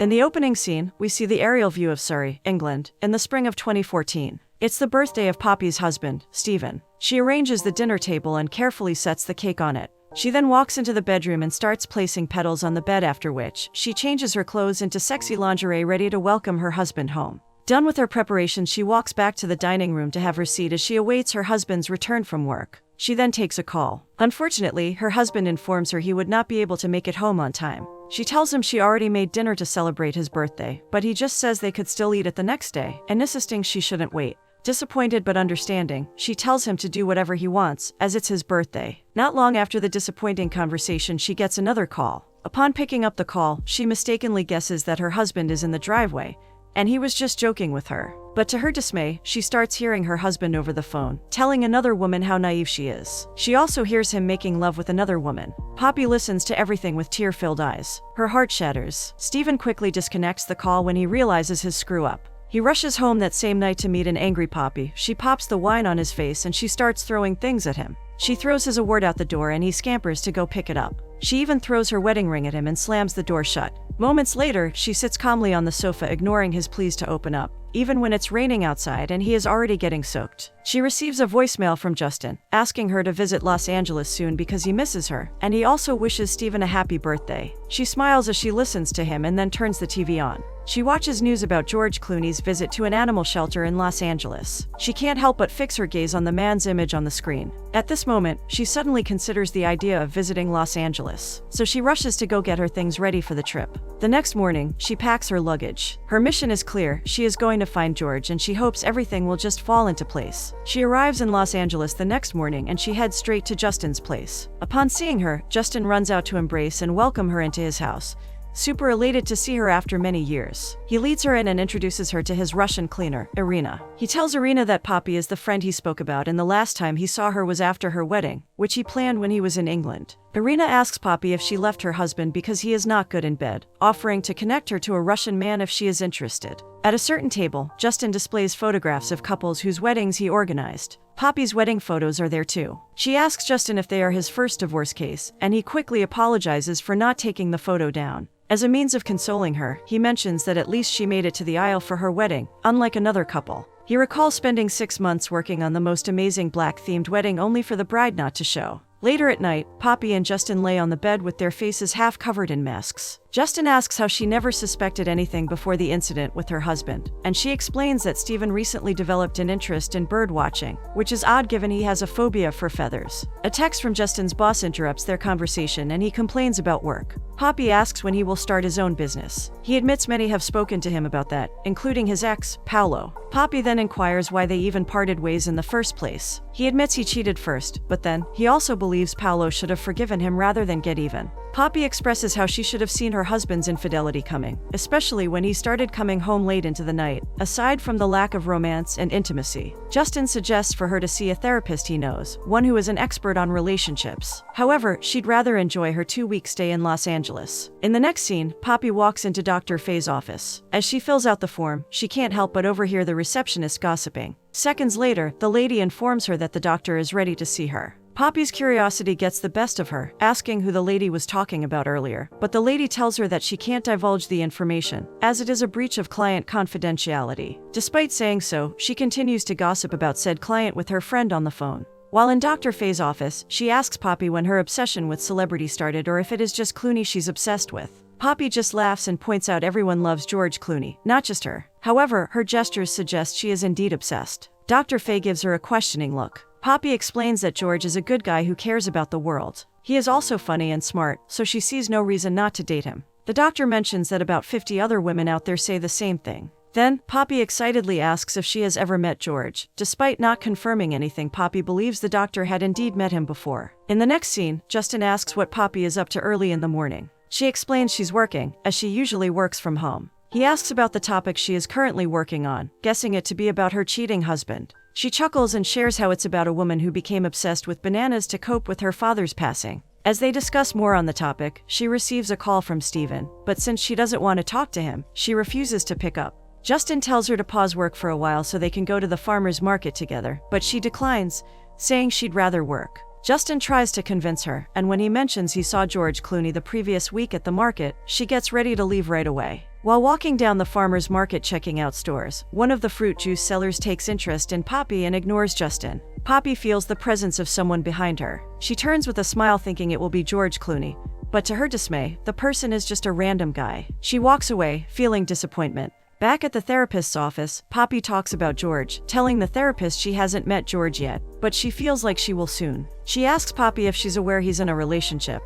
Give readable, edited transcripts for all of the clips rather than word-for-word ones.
In the opening scene, we see the aerial view of Surrey, England, in the spring of 2014. It's the birthday of Poppy's husband, Stephen. She arranges the dinner table and carefully sets the cake on it. She then walks into the bedroom and starts placing petals on the bed, after which she changes her clothes into sexy lingerie ready to welcome her husband home. Done with her preparations, she walks back to the dining room to have her seat as she awaits her husband's return from work. She then takes a call. Unfortunately, her husband informs her he would not be able to make it home on time. She tells him she already made dinner to celebrate his birthday, but he just says they could still eat it the next day, and insisting she shouldn't wait. Disappointed but understanding, she tells him to do whatever he wants, as it's his birthday. Not long after the disappointing conversation, she gets another call. Upon picking up the call, she mistakenly guesses that her husband is in the driveway, and he was just joking with her. But to her dismay, she starts hearing her husband over the phone, telling another woman how naive she is. She also hears him making love with another woman. Poppy listens to everything with tear-filled eyes. Her heart shatters. Stephen quickly disconnects the call when he realizes his screw-up. He rushes home that same night to meet an angry Poppy. She pops the wine on his face and she starts throwing things at him. She throws his award out the door and he scampers to go pick it up. She even throws her wedding ring at him and slams the door shut. Moments later, she sits calmly on the sofa, ignoring his pleas to open up, even when it's raining outside and he is already getting soaked. She receives a voicemail from Justin, asking her to visit Los Angeles soon because he misses her, and he also wishes Stephen a happy birthday. She smiles as she listens to him and then turns the TV on. She watches news about George Clooney's visit to an animal shelter in Los Angeles. She can't help but fix her gaze on the man's image on the screen. At this moment, she suddenly considers the idea of visiting Los Angeles, so she rushes to go get her things ready for the trip. The next morning, she packs her luggage. Her mission is clear: she is going to find George, and she hopes everything will just fall into place. She arrives in Los Angeles the next morning and she heads straight to Justin's place. Upon seeing her, Justin runs out to embrace and welcome her into his house, super elated to see her after many years. He leads her in and introduces her to his Russian cleaner, Irina. He tells Irina that Poppy is the friend he spoke about, and the last time he saw her was after her wedding, which he planned when he was in England. Irina asks Poppy if she left her husband because he is not good in bed, offering to connect her to a Russian man if she is interested. At a certain table, Justin displays photographs of couples whose weddings he organized. Poppy's wedding photos are there too. She asks Justin if they are his first divorce case, and he quickly apologizes for not taking the photo down. As a means of consoling her, he mentions that at least she made it to the aisle for her wedding, unlike another couple. He recalls spending 6 months working on the most amazing black-themed wedding only for the bride not to show. Later at night, Poppy and Justin lay on the bed with their faces half covered in masks. Justin asks how she never suspected anything before the incident with her husband, and she explains that Stephen recently developed an interest in bird watching, which is odd given he has a phobia for feathers. A text from Justin's boss interrupts their conversation and he complains about work. Poppy asks when he will start his own business. He admits many have spoken to him about that, including his ex, Paolo. Poppy then inquires why they even parted ways in the first place. He admits he cheated first, but then, he also believes Paolo should have forgiven him rather than get even. Poppy expresses how she should have seen her husband's infidelity coming, especially when he started coming home late into the night, aside from the lack of romance and intimacy. Justin suggests for her to see a therapist he knows, one who is an expert on relationships. However, she'd rather enjoy her 2-week stay in Los Angeles. In the next scene, Poppy walks into Dr. Faye's office. As she fills out the form, she can't help but overhear the receptionist gossiping. Seconds later, the lady informs her that the doctor is ready to see her. Poppy's curiosity gets the best of her, asking who the lady was talking about earlier, but the lady tells her that she can't divulge the information, as it is a breach of client confidentiality. Despite saying so, she continues to gossip about said client with her friend on the phone. While in Dr. Faye's office, she asks Poppy when her obsession with celebrity started or if it is just Clooney she's obsessed with. Poppy just laughs and points out everyone loves George Clooney, not just her. However, her gestures suggest she is indeed obsessed. Dr. Faye gives her a questioning look. Poppy explains that George is a good guy who cares about the world. He is also funny and smart, so she sees no reason not to date him. The doctor mentions that about 50 other women out there say the same thing. Then, Poppy excitedly asks if she has ever met George. Despite not confirming anything, Poppy believes the doctor had indeed met him before. In the next scene, Justin asks what Poppy is up to early in the morning. She explains she's working, as she usually works from home. He asks about the topic she is currently working on, guessing it to be about her cheating husband. She chuckles and shares how it's about a woman who became obsessed with bananas to cope with her father's passing. As they discuss more on the topic, she receives a call from Stephen, but since she doesn't want to talk to him, she refuses to pick up. Justin tells her to pause work for a while so they can go to the farmer's market together, but she declines, saying she'd rather work. Justin tries to convince her, and when he mentions he saw George Clooney the previous week at the market, she gets ready to leave right away. While walking down the farmer's market checking out stores, one of the fruit juice sellers takes interest in Poppy and ignores Justin. Poppy feels the presence of someone behind her. She turns with a smile thinking it will be George Clooney, but to her dismay, the person is just a random guy. She walks away, feeling disappointment. Back at the therapist's office, Poppy talks about George, telling the therapist she hasn't met George yet, but she feels like she will soon. She asks Poppy if she's aware he's in a relationship,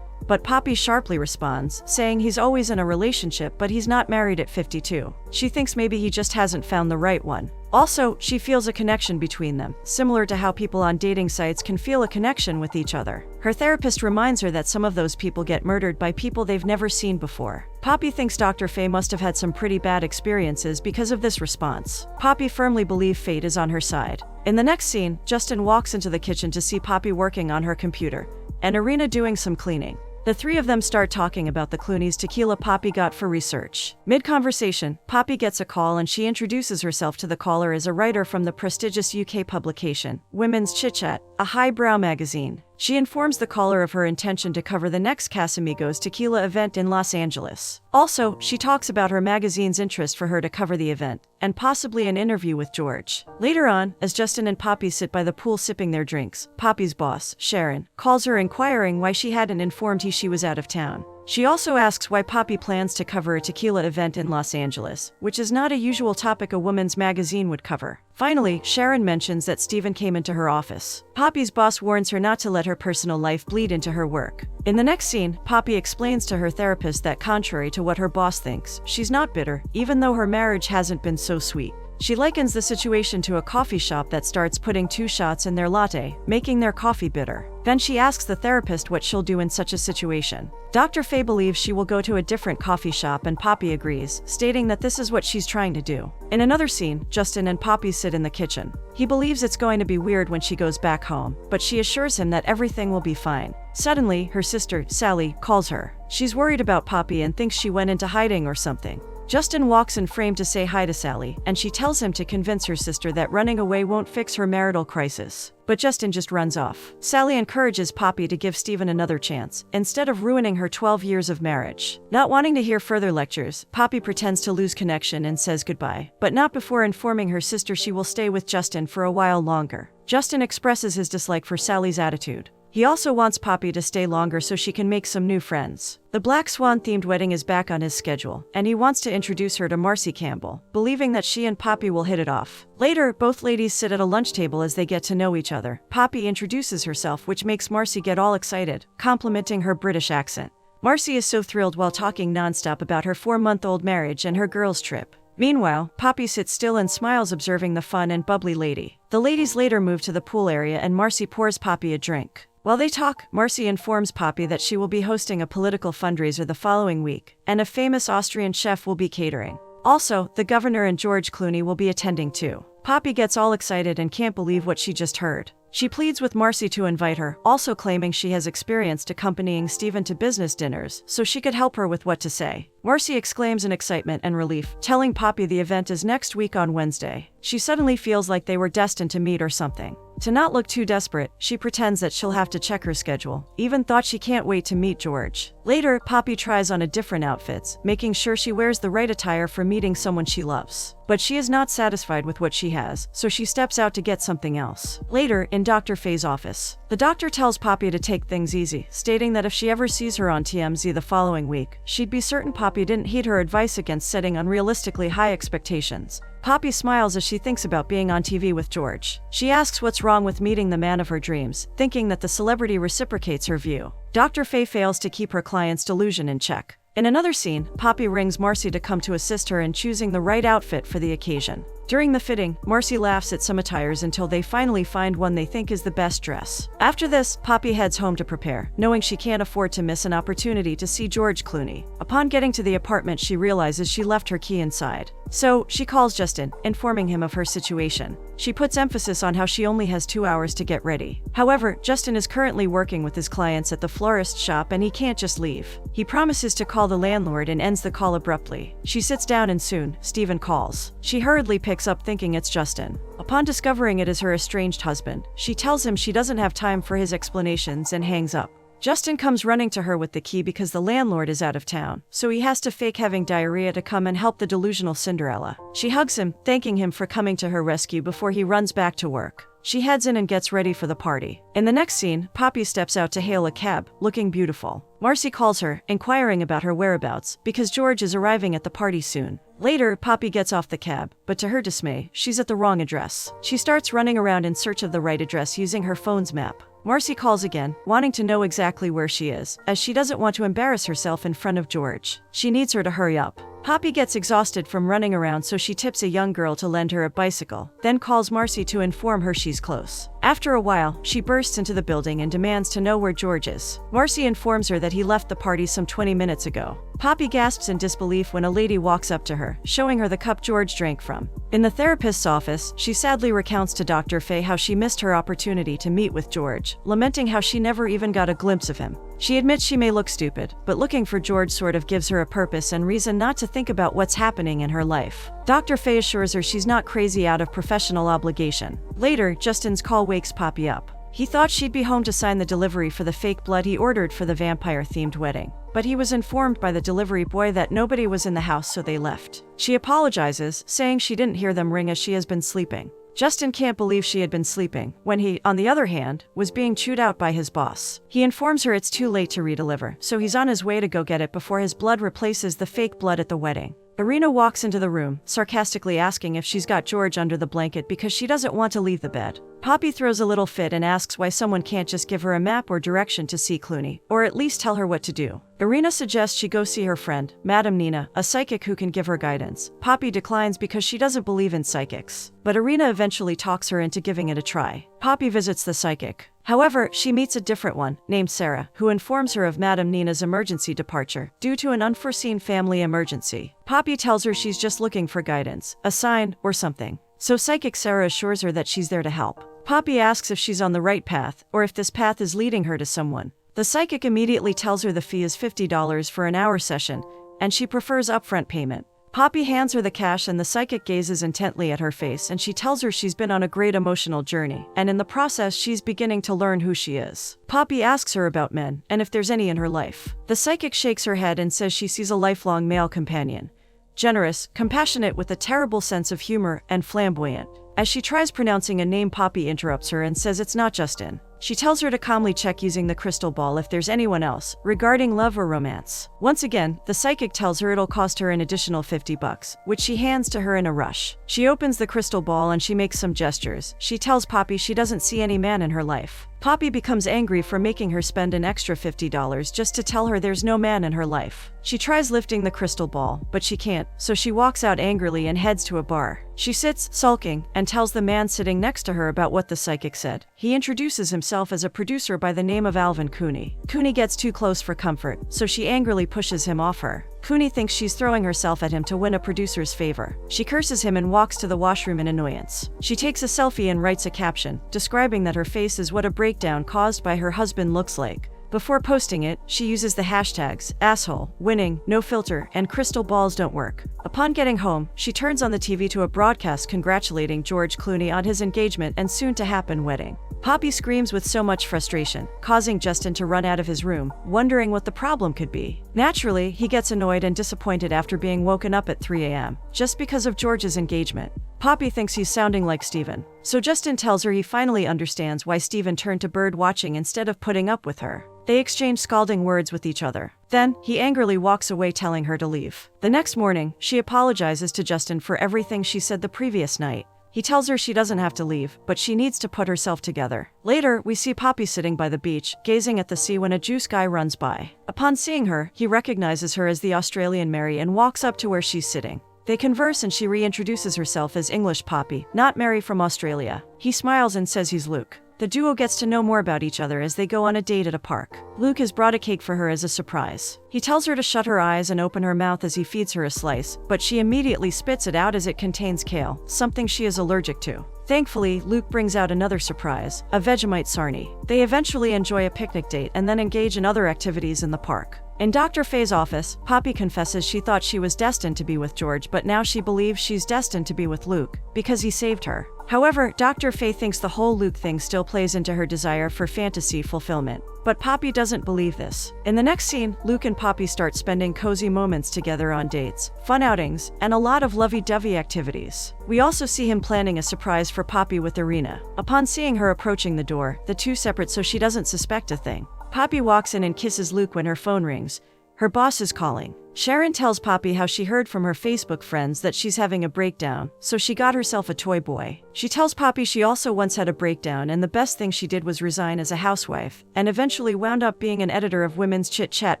but Poppy sharply responds, saying he's always in a relationship but he's not married at 52. She thinks maybe he just hasn't found the right one. Also, she feels a connection between them, similar to how people on dating sites can feel a connection with each other. Her therapist reminds her that some of those people get murdered by people they've never seen before. Poppy thinks Dr. Faye must have had some pretty bad experiences because of this response. Poppy firmly believes fate is on her side. In the next scene, Justin walks into the kitchen to see Poppy working on her computer, and Irina doing some cleaning. The three of them start talking about the Clooney's tequila Poppy got for research. Mid-conversation, Poppy gets a call and she introduces herself to the caller as a writer from the prestigious UK publication, Women's Chit Chat, a highbrow magazine. She informs the caller of her intention to cover the next Casamigos tequila event in Los Angeles. Also, she talks about her magazine's interest for her to cover the event, and possibly an interview with George. Later on, as Justin and Poppy sit by the pool sipping their drinks, Poppy's boss, Sharon, calls her inquiring why she hadn't informed him she was out of town. She also asks why Poppy plans to cover a tequila event in Los Angeles, which is not a usual topic a woman's magazine would cover. Finally, Sharon mentions that Stephen came into her office. Poppy's boss warns her not to let her personal life bleed into her work. In the next scene, Poppy explains to her therapist that contrary to what her boss thinks, she's not bitter, even though her marriage hasn't been so sweet. She likens the situation to a coffee shop that starts putting 2 shots in their latte, making their coffee bitter. Then she asks the therapist what she'll do in such a situation. Dr. Faye believes she will go to a different coffee shop and Poppy agrees, stating that this is what she's trying to do. In another scene, Justin and Poppy sit in the kitchen. He believes it's going to be weird when she goes back home, but she assures him that everything will be fine. Suddenly, her sister, Sally, calls her. She's worried about Poppy and thinks she went into hiding or something. Justin walks in frame to say hi to Sally, and she tells him to convince her sister that running away won't fix her marital crisis. But Justin just runs off. Sally encourages Poppy to give Stephen another chance, instead of ruining her 12 years of marriage. Not wanting to hear further lectures, Poppy pretends to lose connection and says goodbye, but not before informing her sister she will stay with Justin for a while longer. Justin expresses his dislike for Sally's attitude. He also wants Poppy to stay longer so she can make some new friends. The Black Swan-themed wedding is back on his schedule, and he wants to introduce her to Marcy Campbell, believing that she and Poppy will hit it off. Later, both ladies sit at a lunch table as they get to know each other. Poppy introduces herself, which makes Marcy get all excited, complimenting her British accent. Marcy is so thrilled while talking nonstop about her 4-month-old marriage and her girls' trip. Meanwhile, Poppy sits still and smiles observing the fun and bubbly lady. The ladies later move to the pool area and Marcy pours Poppy a drink. While they talk, Marcy informs Poppy that she will be hosting a political fundraiser the following week, and a famous Austrian chef will be catering. Also, the governor and George Clooney will be attending too. Poppy gets all excited and can't believe what she just heard. She pleads with Marcy to invite her, also claiming she has experienced accompanying Stephen to business dinners, so she could help her with what to say. Marcy exclaims in excitement and relief, telling Poppy the event is next week on Wednesday. She suddenly feels like they were destined to meet or something. To not look too desperate, she pretends that she'll have to check her schedule, even thought she can't wait to meet George. Later, Poppy tries on a different outfits, making sure she wears the right attire for meeting someone she loves. But she is not satisfied with what she has, so she steps out to get something else. Later, in Dr. Faye's office, the doctor tells Poppy to take things easy, stating that if she ever sees her on TMZ the following week, she'd be certain Poppy didn't heed her advice against setting unrealistically high expectations. Poppy smiles as she thinks about being on TV with George. She asks what's wrong with meeting the man of her dreams, thinking that the celebrity reciprocates her view. Dr. Faye fails to keep her client's delusion in check. In another scene, Poppy rings Marcy to come to assist her in choosing the right outfit for the occasion. During the fitting, Marcy laughs at some attires until they finally find one they think is the best dress. After this, Poppy heads home to prepare, knowing she can't afford to miss an opportunity to see George Clooney. Upon getting to the apartment, she realizes she left her key inside. So, she calls Justin, informing him of her situation. She puts emphasis on how she only has 2 hours to get ready. However, Justin is currently working with his clients at the florist shop and he can't just leave. He promises to call the landlord and ends the call abruptly. She sits down and soon, Stephen calls. She hurriedly picks up thinking it's Justin. Upon discovering it is her estranged husband, she tells him she doesn't have time for his explanations and hangs up. Justin comes running to her with the key because the landlord is out of town, so he has to fake having diarrhea to come and help the delusional Cinderella. She hugs him, thanking him for coming to her rescue before he runs back to work. She heads in and gets ready for the party. In the next scene, Poppy steps out to hail a cab, looking beautiful. Marcy calls her, inquiring about her whereabouts, because George is arriving at the party soon. Later, Poppy gets off the cab, but to her dismay, she's at the wrong address. She starts running around in search of the right address using her phone's map. Marcy calls again, wanting to know exactly where she is, as she doesn't want to embarrass herself in front of George. She needs her to hurry up. Poppy gets exhausted from running around, so she tips a young girl to lend her a bicycle, then calls Marcy to inform her she's close. After a while, she bursts into the building and demands to know where George is. Marcy informs her that he left the party some 20 minutes ago. Poppy gasps in disbelief when a lady walks up to her, showing her the cup George drank from. In the therapist's office, she sadly recounts to Dr. Faye how she missed her opportunity to meet with George, lamenting how she never even got a glimpse of him. She admits she may look stupid, but looking for George sort of gives her a purpose and reason not to think about what's happening in her life. Dr. Faye assures her she's not crazy out of professional obligation. Later, Justin's call wakes Poppy up. He thought she'd be home to sign the delivery for the fake blood he ordered for the vampire-themed wedding. But he was informed by the delivery boy that nobody was in the house, so they left. She apologizes, saying she didn't hear them ring as she has been sleeping. Justin can't believe she had been sleeping, when he, on the other hand, was being chewed out by his boss. He informs her it's too late to redeliver, so he's on his way to go get it before his blood replaces the fake blood at the wedding. Irina walks into the room, sarcastically asking if she's got George under the blanket because she doesn't want to leave the bed. Poppy throws a little fit and asks why someone can't just give her a map or direction to see Clooney, or at least tell her what to do. Irina suggests she go see her friend, Madame Nina, a psychic who can give her guidance. Poppy declines because she doesn't believe in psychics, but Irina eventually talks her into giving it a try. Poppy visits the psychic. However, she meets a different one, named Sarah, who informs her of Madame Nina's emergency departure due to an unforeseen family emergency. Poppy tells her she's just looking for guidance, a sign, or something. So psychic Sarah assures her that she's there to help. Poppy asks if she's on the right path, or if this path is leading her to someone. The psychic immediately tells her the fee is $50 for an hour session, and she prefers upfront payment. Poppy hands her the cash and the psychic gazes intently at her face, and she tells her she's been on a great emotional journey, and in the process she's beginning to learn who she is. Poppy asks her about men, and if there's any in her life. The psychic shakes her head and says she sees a lifelong male companion. Generous, compassionate with a terrible sense of humor, and flamboyant. As she tries pronouncing a name, Poppy interrupts her and says it's not Justin. She tells her to calmly check using the crystal ball if there's anyone else, regarding love or romance. Once again, the psychic tells her it'll cost her an additional $50, which she hands to her in a rush. She opens the crystal ball and she makes some gestures. She tells Poppy she doesn't see any man in her life. Poppy becomes angry for making her spend an extra $50 just to tell her there's no man in her life. She tries lifting the crystal ball, but she can't, so she walks out angrily and heads to a bar. She sits, sulking, and tells the man sitting next to her about what the psychic said. He introduces himself as a producer by the name of Alvin Cooney. Cooney gets too close for comfort, so she angrily pushes him off her. Cooney thinks she's throwing herself at him to win a producer's favor. She curses him and walks to the washroom in annoyance. She takes a selfie and writes a caption, describing that her face is what a breakdown caused by her husband looks like. Before posting it, she uses the hashtags, asshole, winning, no filter, and crystal balls don't work. Upon getting home, she turns on the TV to a broadcast congratulating George Clooney on his engagement and soon-to-happen wedding. Poppy screams with so much frustration, causing Justin to run out of his room, wondering what the problem could be. Naturally, he gets annoyed and disappointed after being woken up at 3 a.m., just because of George's engagement. Poppy thinks he's sounding like Steven, so Justin tells her he finally understands why Steven turned to bird watching instead of putting up with her. They exchange scalding words with each other. Then, he angrily walks away telling her to leave. The next morning, she apologizes to Justin for everything she said the previous night. He tells her she doesn't have to leave, but she needs to put herself together. Later, we see Poppy sitting by the beach, gazing at the sea when a juice guy runs by. Upon seeing her, he recognizes her as the Australian Mary and walks up to where she's sitting. They converse and she reintroduces herself as English Poppy, not Mary from Australia. He smiles and says he's Luke. The duo gets to know more about each other as they go on a date at a park. Luke has brought a cake for her as a surprise. He tells her to shut her eyes and open her mouth as he feeds her a slice, but she immediately spits it out as it contains kale, something she is allergic to. Thankfully, Luke brings out another surprise, a Vegemite sarnie. They eventually enjoy a picnic date and then engage in other activities in the park. In Dr. Faye's office, Poppy confesses she thought she was destined to be with George, but now she believes she's destined to be with Luke, because he saved her. However, Dr. Faye thinks the whole Luke thing still plays into her desire for fantasy fulfillment. But Poppy doesn't believe this. In the next scene, Luke and Poppy start spending cozy moments together on dates, fun outings, and a lot of lovey-dovey activities. We also see him planning a surprise for Poppy with Irina. Upon seeing her approaching the door, the two separate so she doesn't suspect a thing. Poppy walks in and kisses Luke when her phone rings. Her boss is calling. Sharon tells Poppy how she heard from her Facebook friends that she's having a breakdown, so she got herself a toy boy. She tells Poppy she also once had a breakdown and the best thing she did was resign as a housewife, and eventually wound up being an editor of Women's Chit Chat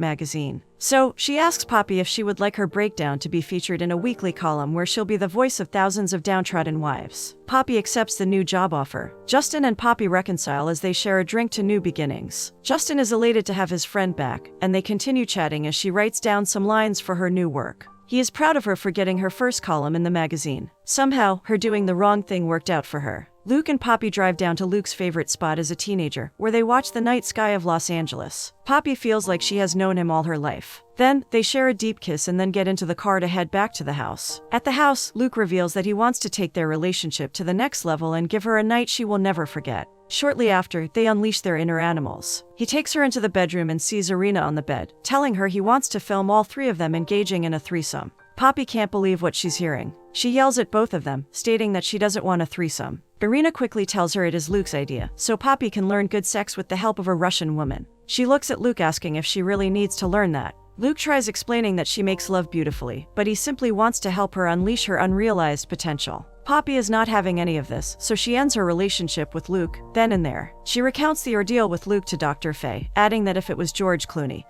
magazine. So, she asks Poppy if she would like her breakdown to be featured in a weekly column where she'll be the voice of thousands of downtrodden wives. Poppy accepts the new job offer. Justin and Poppy reconcile as they share a drink to new beginnings. Justin is elated to have his friend back, and they continue chatting as she writes down some lines for her new work. He is proud of her for getting her first column in the magazine. Somehow, her doing the wrong thing worked out for her. Luke and Poppy drive down to Luke's favorite spot as a teenager, where they watch the night sky of Los Angeles. Poppy feels like she has known him all her life. Then, they share a deep kiss and then get into the car to head back to the house. At the house, Luke reveals that he wants to take their relationship to the next level and give her a night she will never forget. Shortly after, they unleash their inner animals. He takes her into the bedroom and sees Irina on the bed, telling her he wants to film all three of them engaging in a threesome. Poppy can't believe what she's hearing. She yells at both of them, stating that she doesn't want a threesome. Irina quickly tells her it is Luke's idea, so Poppy can learn good sex with the help of a Russian woman. She looks at Luke asking if she really needs to learn that. Luke tries explaining that she makes love beautifully, but he simply wants to help her unleash her unrealized potential. Poppy is not having any of this, so she ends her relationship with Luke, then and there. She recounts the ordeal with Luke to Dr. Faye, adding that if it was George Clooney,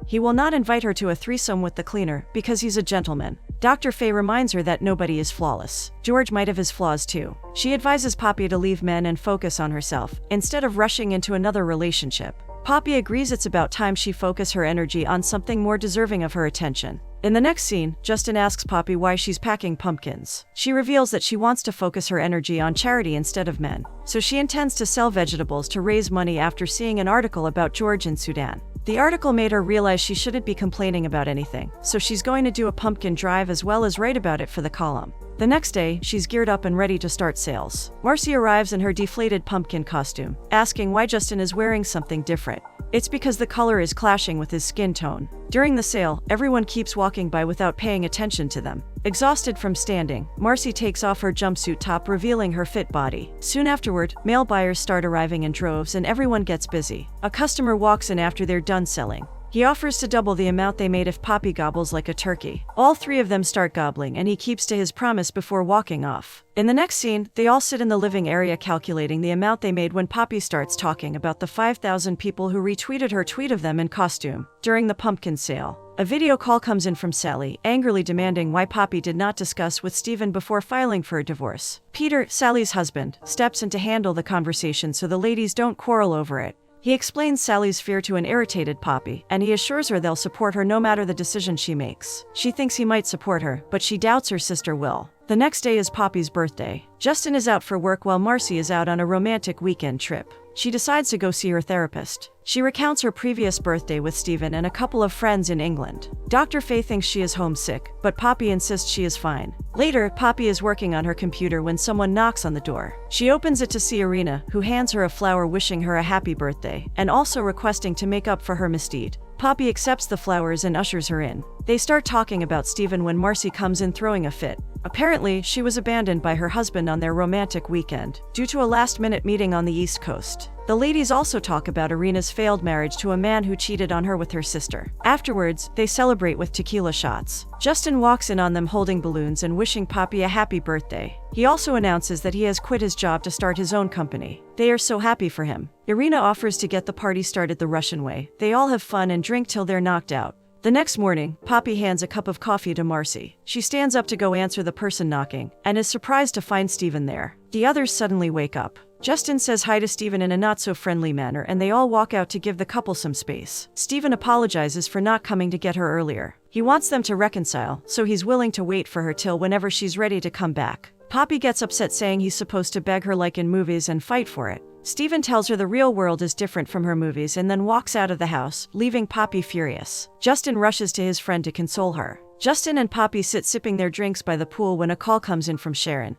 he will not invite her to a threesome with the cleaner, because he's a gentleman. Dr. Faye reminds her that nobody is flawless. George might have his flaws too. She advises Poppy to leave men and focus on herself, instead of rushing into another relationship. Poppy agrees it's about time she focus her energy on something more deserving of her attention. In the next scene, Justin asks Poppy why she's packing pumpkins. She reveals that she wants to focus her energy on charity instead of men. So she intends to sell vegetables to raise money after seeing an article about George in Sudan. The article made her realize she shouldn't be complaining about anything, so she's going to do a pumpkin drive as well as write about it for the column. The next day, she's geared up and ready to start sales. Marcy arrives in her deflated pumpkin costume, asking why Justin is wearing something different. It's because the color is clashing with his skin tone. During the sale, everyone keeps walking by without paying attention to them. Exhausted from standing, Marcy takes off her jumpsuit top, revealing her fit body. Soon afterward, male buyers start arriving in droves and everyone gets busy. A customer walks in after they're done selling. He offers to double the amount they made if Poppy gobbles like a turkey. All three of them start gobbling and he keeps to his promise before walking off. In the next scene, they all sit in the living area calculating the amount they made when Poppy starts talking about the 5,000 people who retweeted her tweet of them in costume during the pumpkin sale. A video call comes in from Sally, angrily demanding why Poppy did not discuss with Stephen before filing for a divorce. Peter, Sally's husband, steps in to handle the conversation so the ladies don't quarrel over it. He explains Sally's fear to an irritated Poppy, and he assures her they'll support her no matter the decision she makes. She thinks he might support her, but she doubts her sister will. The next day is Poppy's birthday. Justin is out for work while Marcy is out on a romantic weekend trip. She decides to go see her therapist. She recounts her previous birthday with Stephen and a couple of friends in England. Dr. Faye thinks she is homesick, but Poppy insists she is fine. Later, Poppy is working on her computer when someone knocks on the door. She opens it to see Irina, who hands her a flower wishing her a happy birthday, and also requesting to make up for her misdeed. Poppy accepts the flowers and ushers her in. They start talking about Stephen when Marcy comes in throwing a fit. Apparently, she was abandoned by her husband on their romantic weekend, due to a last-minute meeting on the East Coast. The ladies also talk about Irina's failed marriage to a man who cheated on her with her sister. Afterwards, they celebrate with tequila shots. Justin walks in on them holding balloons and wishing Poppy a happy birthday. He also announces that he has quit his job to start his own company. They are so happy for him. Irina offers to get the party started the Russian way. They all have fun and drink till they're knocked out. The next morning, Poppy hands a cup of coffee to Marcy. She stands up to go answer the person knocking, and is surprised to find Stephen there. The others suddenly wake up. Justin says hi to Stephen in a not-so-friendly manner, and they all walk out to give the couple some space. Stephen apologizes for not coming to get her earlier. He wants them to reconcile, so he's willing to wait for her till whenever she's ready to come back. Poppy gets upset, saying he's supposed to beg her like in movies and fight for it. Stephen tells her the real world is different from her movies and then walks out of the house, leaving Poppy furious. Justin rushes to his friend to console her. Justin and Poppy sit sipping their drinks by the pool when a call comes in from Sharon,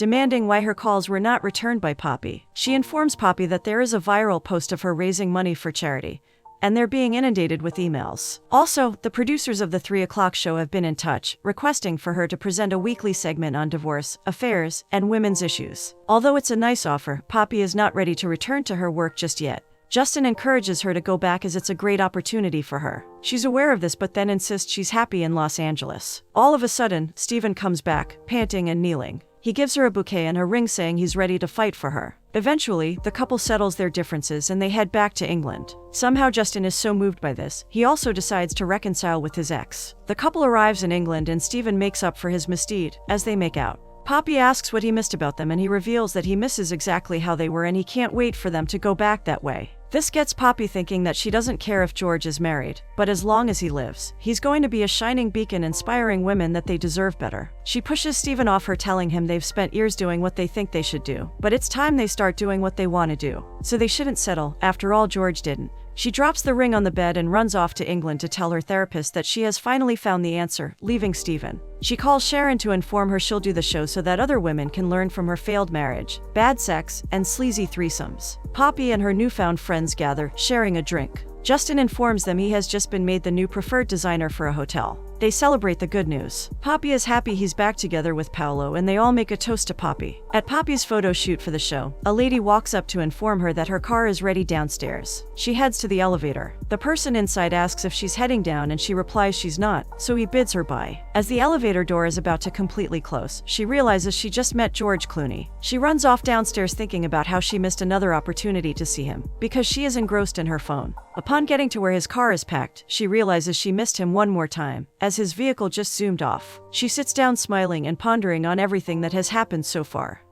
demanding why her calls were not returned by Poppy. She informs Poppy that there is a viral post of her raising money for charity, and they're being inundated with emails. Also, the producers of the 3 o'clock show have been in touch, requesting for her to present a weekly segment on divorce, affairs, and women's issues. Although it's a nice offer, Poppy is not ready to return to her work just yet. Justin encourages her to go back as it's a great opportunity for her. She's aware of this but then insists she's happy in Los Angeles. All of a sudden, Stephen comes back, panting and kneeling. He gives her a bouquet and a ring saying he's ready to fight for her. Eventually, the couple settles their differences and they head back to England. Somehow Justin is so moved by this, he also decides to reconcile with his ex. The couple arrives in England and Stephen makes up for his misdeed as they make out. Poppy asks what he missed about them and he reveals that he misses exactly how they were and he can't wait for them to go back that way. This gets Poppy thinking that she doesn't care if George is married, but as long as he lives, he's going to be a shining beacon inspiring women that they deserve better. She pushes Stephen off her, telling him they've spent years doing what they think they should do, but it's time they start doing what they want to do. So they shouldn't settle, after all George didn't. She drops the ring on the bed and runs off to England to tell her therapist that she has finally found the answer, leaving Stephen. She calls Sharon to inform her she'll do the show so that other women can learn from her failed marriage, bad sex, and sleazy threesomes. Poppy and her newfound friends gather, sharing a drink. Justin informs them he has just been made the new preferred designer for a hotel. They celebrate the good news. Poppy is happy he's back together with Paolo and they all make a toast to Poppy. At Poppy's photo shoot for the show, a lady walks up to inform her that her car is ready downstairs. She heads to the elevator. The person inside asks if she's heading down and she replies she's not, so he bids her bye. As the elevator door is about to completely close, she realizes she just met George Clooney. She runs off downstairs thinking about how she missed another opportunity to see him, because she is engrossed in her phone. Upon getting to where his car is packed, she realizes she missed him one more time, as his vehicle just zoomed off. She sits down smiling and pondering on everything that has happened so far.